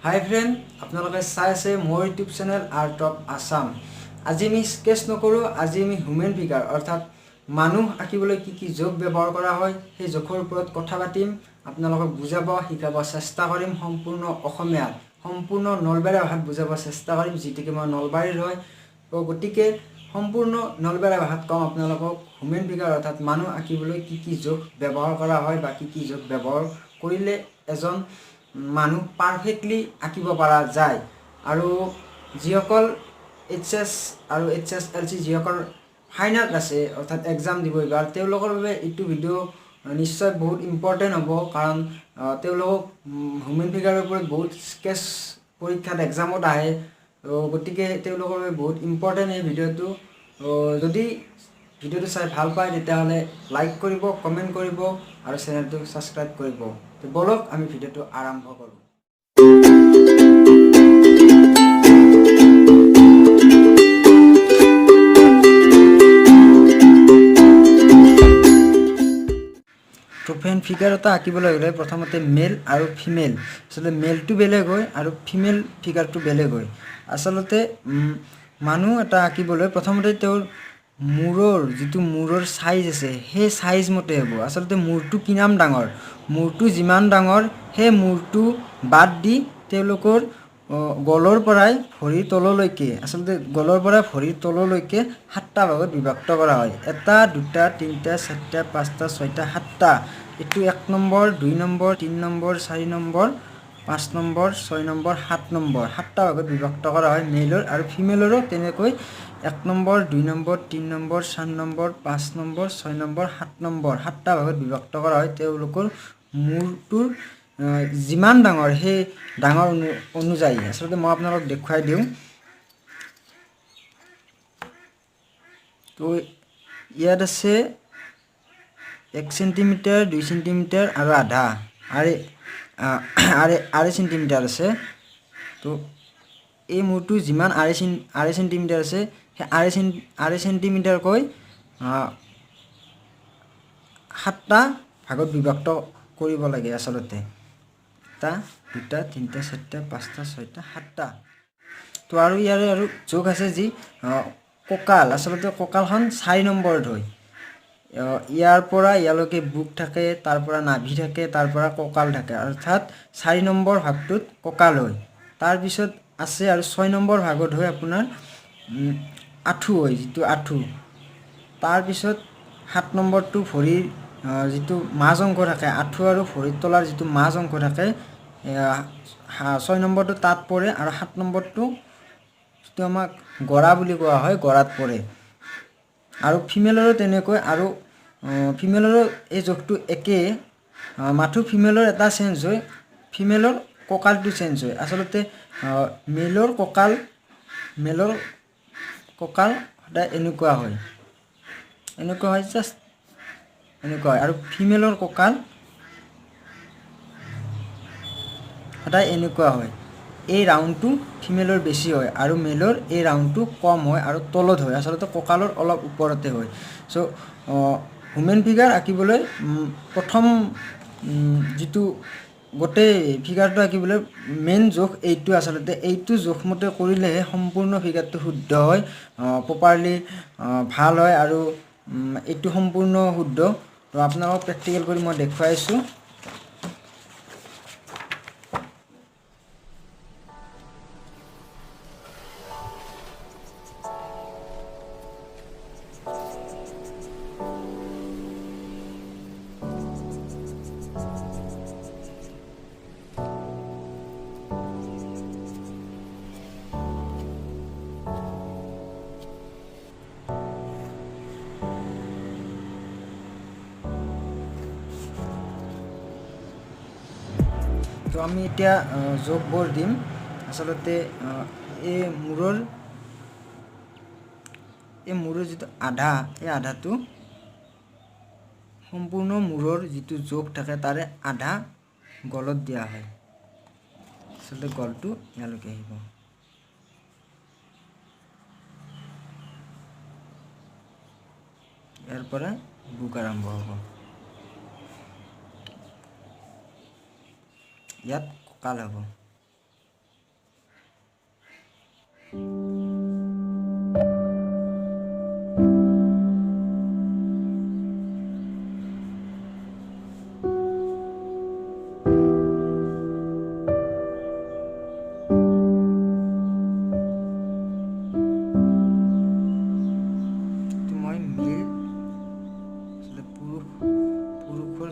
হাই friend, আপোনালোকে চাই আছে মোৰ YouTube channel art of Assam. আজি আমি স্কেচ নকৰোঁ, আজি আমি হিউমেন ফিগাৰ অৰ্থাৎ মানুহ আঁকিবলৈ কি কি জোখ ব্যৱহাৰ কৰা হয় সেই জোখৰ ওপৰত কথা পাতিম। আপোনালোকক বুজাব শিকাব চেষ্টা কৰিম সম্পূৰ্ণ অসমীয়াত, সম্পূৰ্ণ নলবেৰীয়া ভাষাত বুজাব চেষ্টা কৰিম, যিটোকে মই নলবাৰীৰ হয়। গতিকে সম্পূৰ্ণ নলবেৰীয়া ভাষাত কম আপোনালোকক হিউমেন ফিগাৰ অৰ্থাৎ মানুহ আঁকিবলৈ কি কি জোখ ব্যৱহাৰ কৰা হয় বা কি কি জোখ ব্যৱহাৰ কৰিলে এজন মানুহ পাৰফেক্টলি আঁকিব পৰা যায়। আৰু যিসকল HS আৰু HSLC যিসকল ফাইন আৰ্ট আছে অৰ্থাৎ এক্সাম দিব এইবাৰ, তেওঁলোকৰ বাবে এইটো ভিডিঅ' নিশ্চয় বহুত ইম্পৰ্টেণ্ট হ'ব। কাৰণ তেওঁলোকক হিউমেন ফিগাৰৰ ওপৰত বহুত স্কেচ পৰীক্ষাত এক্সামত আহে, গতিকে তেওঁলোকৰ বাবে বহুত ইম্পৰ্টেণ্ট এই ভিডিঅ'টো। যদি ভিডিঅ'টো চাই ভাল পায় তেতিয়াহ'লে লাইক কৰিব, কমেণ্ট কৰিব আৰু চেনেলটো ছাবস্ক্ৰাইব কৰিব। বলক আমি ভিডিঅ'টো আৰম্ভ কৰোঁ। ফ্ৰেণ্ড, ফিগাৰ এটা আঁকিবলৈ হ'লে প্ৰথমতে মেল আৰু ফিমেল, আচলতে মেলটো বেলেগ হয় আৰু ফিমেল ফিগাৰটো বেলেগ হয়। আচলতে মানুহ এটা আঁকিবলৈ প্ৰথমতে তেওঁৰ মূৰৰ যিটো মূৰৰ চাইজ আছে সেই চাইজ মতে হ'ব। আচলতে মূৰটো কিমান ডাঙৰ, মূৰটো যিমান ডাঙৰ সেই মূৰটো বাদ দি তেওঁলোকৰ গলৰ পৰাই ভৰিৰ তললৈকে, আচলতে গলৰ পৰা ভৰিৰ তললৈকে 7টা ভাগত বিভক্ত কৰা হয়। 1, 2, 3, 4, 5, 6, 7টা। এইটো 1 নম্বৰ, 2 নম্বৰ, 3 নম্বৰ, 4 নম্বৰ, 5 নম্বৰ, 6 নম্বৰ, 7 নম্বৰ, 7টা ভাগত বিভক্ত কৰা হয়। মেলৰ আৰু ফিমেলৰো তেনেকৈ 1 নম্বৰ, 2 নম্বৰ, 3 নম্বৰ, 4 নম্বৰ, 5 নম্বৰ, 6 নম্বৰ, 7 নম্বৰ, 7টা ভাগত বিভক্ত কৰা হয়। তেওঁলোকৰ মূৰটোৰ যিমান ডাঙৰ সেই ডাঙৰ অনুযায়ী, আচলতে মই আপোনালোকক দেখুৱাই দিওঁ। তো ইয়াত আছে 1 চেণ্টিমিটাৰ, 2 চেণ্টিমিটাৰ আৰু আধা, আঢ়ৈ চেণ্টিমিটাৰ আছে। তো এই মূৰটো যিমান আঢ়ৈ চেণ্টিমিটাৰ আছে সেই আঢ়ৈ চেণ্টিমিটাৰকৈ 7টা ভাগত বিভক্ত কৰিব লাগে। আচলতে 1, 2, 3, 4, 5, 6, 7টা। তো আৰু ইয়াৰে আৰু জোখ আছে যি কঁকাল, আচলতে কঁকালখন 4 নম্বৰত হয়। ইয়াৰ পৰা ইয়ালৈকে বুক থাকে, তাৰ পৰা নাভি থাকে, তাৰ পৰা কঁকাল থাকে, অৰ্থাৎ 4 নম্বৰ ভাগটোত কঁকাল হয়। তাৰপিছত আছে আৰু 6 নম্বৰ ভাগত হয় আপোনাৰ আঁঠু হয়, যিটো আঁঠু। তাৰপিছত 7 নম্বৰটো ভৰিৰ যিটো মাজ অংশ থাকে, আঁঠু আৰু ভৰিৰ তলাৰ যিটো মাজ অংশ থাকে, 6 নম্বৰটো তাত পৰে আৰু 7 নম্বৰটো যিটো আমাক গৰা বুলি কোৱা হয়, গৰাত পৰে। আৰু ফিমেলৰো তেনেকৈ, আৰু ফিমেলৰো এই জোখটো একেই, মাথো ফিমেলৰ এটা চেঞ্জ হয়, ফিমেলৰ কঁকালটো চেঞ্জ হয়। আচলতে মেলৰ কঁকাল সদায় এনেকুৱা হয়, জাষ্ট এনেকুৱা হয়। আৰু ফিমেলৰ কঁকাল সদায় এনেকুৱা হয়। এই ৰাউণ্ডটো ফিমেলৰ বেছি হয় আৰু মেলৰ এই ৰাউণ্ডটো কম হয় আৰু তলত হয়, আচলতে কঁকালৰ অলপ ওপৰতে হয়। চ' হিউমেন ফিগাৰ আঁকিবলৈ প্ৰথম যিটো গোটেই ফিগাৰটো আঁকিবলৈ মেইন জোখ এইটো। আচলতে এইটো জোখমতে কৰিলেহে সম্পূৰ্ণ ফিগাৰটো শুদ্ধ হয়, প্ৰপাৰলি ভাল হয় আৰু এইটো সম্পূৰ্ণ শুদ্ধ। তো আপোনালোকক প্ৰেক্টিকেল কৰি মই দেখুৱাইছোঁ। তো আমি এতিয়া জোখবোৰ দিম। আচলতে এই মূৰৰ যিটো আধা, এই আধাটো সম্পূৰ্ণ মূৰৰ যিটো জোখ থাকে তাৰে আধা গলত দিয়া হয়। আচলতে গলটো ইয়ালৈকে আহিব, ইয়াৰ পৰা বুক আৰম্ভ হ'ব, ইয়াত কঁকাল হ'ব। পুৰুষৰ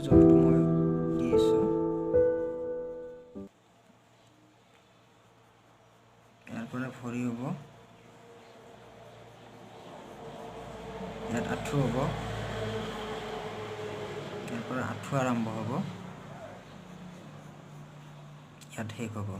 জোখটো মই দি আছোঁ। ইয়াৰ পৰা ভৰি হ'ব, ইয়াত আঁঠু হ'ব, ইয়াৰ পৰা আঁঠু আৰম্ভ হ'ব, ইয়াত শেষ হ'ব।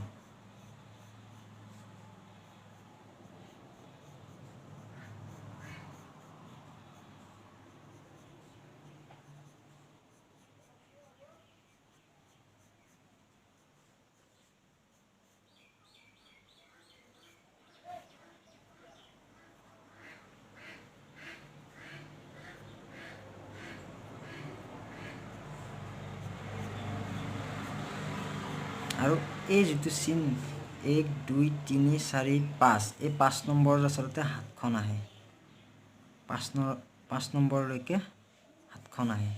আৰু এই যিটো চিন 1 2 3 4 5 এই 5 নম্বৰত আচলতে হাতখন আহে, 5 নম্বৰলৈকে হাতখন আহে।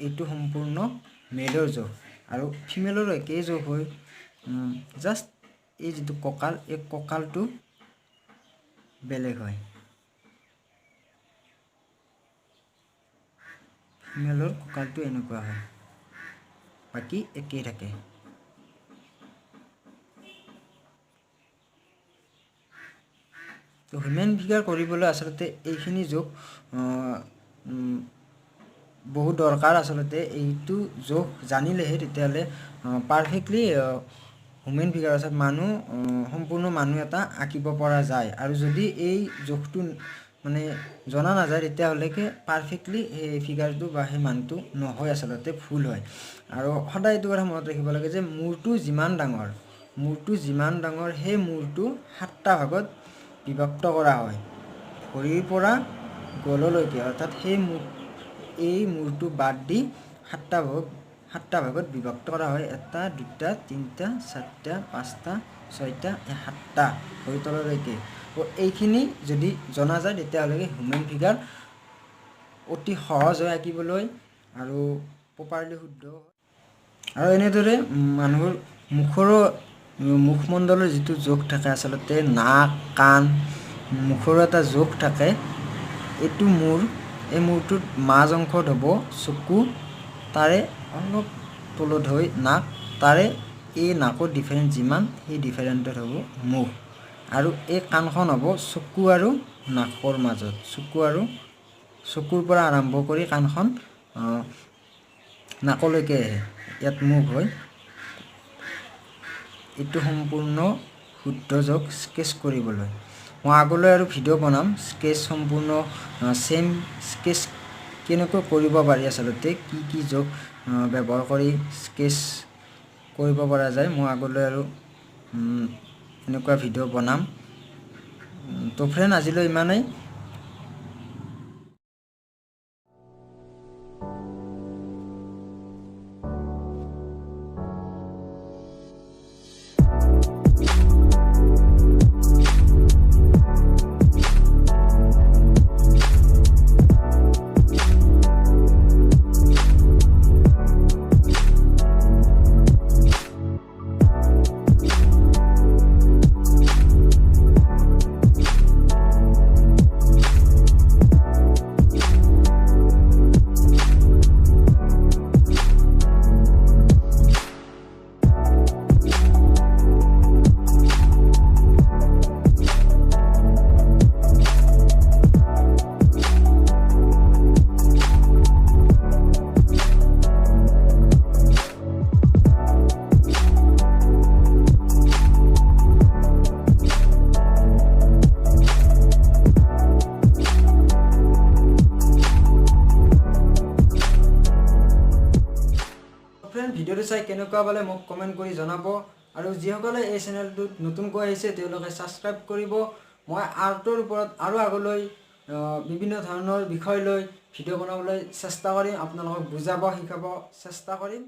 এইটো সম্পূৰ্ণ মেলৰ জোখ আৰু ফিমেলৰ একেই জোখ হয়, জাষ্ট এই যিটো কঁকাল, এই কঁকালটো বেলেগ হয়। ফিমেলৰ কঁকালটো এনেকুৱা হয়, বাকী একেই থাকে। তো হিউমেন ফিগাৰ কৰিবলৈ আচলতে এইখিনি জোখ বহুত দৰকাৰ। আচলতে এইটো জোখ জানিলেহে তেতিয়াহ'লে পাৰফেক্টলি হিউমেন ফিগাৰ অৰ্থাৎ সম্পূৰ্ণ মানুহ এটা আঁকিব পৰা যায়। আৰু যদি এই জোখটো মানে জনা নাযায় তেতিয়াহ'লে পাৰফেক্টলি সেই ফিগাৰটো বা সেই মানুহটো নহয়, আচলতে ভুল হয়। আৰু সদায় এইটো কথা মনত ৰাখিব লাগে যে মূৰটো যিমান ডাঙৰ সেই মূৰটো 7টা ভাগত বিভক্ত কৰা হয়, ভৰিৰ পৰা গললৈকে, অৰ্থাৎ এই মূৰটো বাদ দি 7টা ভাগত বিভক্ত কৰা হয়। 1 2 3 4 5 6 7টা ভৰি তললৈকে। এইখিনি যদি জনা যায় তেতিয়াহ'লে হিউমেন ফিগাৰ অতি সহজ হয় আঁকিবলৈ আৰু প্ৰপাৰলি শুদ্ধ হয়। আৰু এনেদৰে মানুহৰ মুখমণ্ডলৰ যিটো জোখ থাকে, আচলতে নাক কাণ মুখৰো এটা জোখ থাকে। এইটো এই মূৰটোত মাজ অংশত হ'ব চকু, তাৰে অলপ তলত হৈ নাক, তাৰে এই নাকৰ ডিফাৰেঞ্চ যিমান সেই ডিফাৰেণ্টত হ'ব মুখ। আৰু এই কাণখন হ'ব চকু আৰু নাকৰ মাজত, চকুৰ পৰা আৰম্ভ কৰি কাণখন নাকলৈকে আহে, ইয়াত মুখ হয়। এইটো সম্পূৰ্ণ শুদ্ধ জোখ স্কেচ কৰিবলৈ। মই আগলৈ আৰু ভিডিঅ' বনাম সম্পূৰ্ণ চেম স্কেচ কেনেকৈ কৰিব পাৰি, আচলতে কি জোখ ব্যৱহাৰ কৰি স্কেচ কৰিব পৰা যায়। মই আগলৈ আৰু এনেকুৱা ভিডিঅ' বনাম। তো ফ্ৰেণ্ড, আজিলৈ ইমানেই। ভিডিঅ'টো চাই কেনেকুৱা পালে মোক কমেণ্ট কৰি জনাব। আৰু যিসকলে এই চেনেলটোত নতুনকৈ আহিছে তেওঁলোকে ছাবস্ক্ৰাইব কৰিব, মই আৰ্টৰ ওপৰত আৰু আগলৈ বিভিন্ন ধৰণৰ বিষয় লৈ ভিডিঅ' বনাবলৈ চেষ্টা কৰিম, আপোনালোকক বুজাব শিকাব চেষ্টা কৰিম।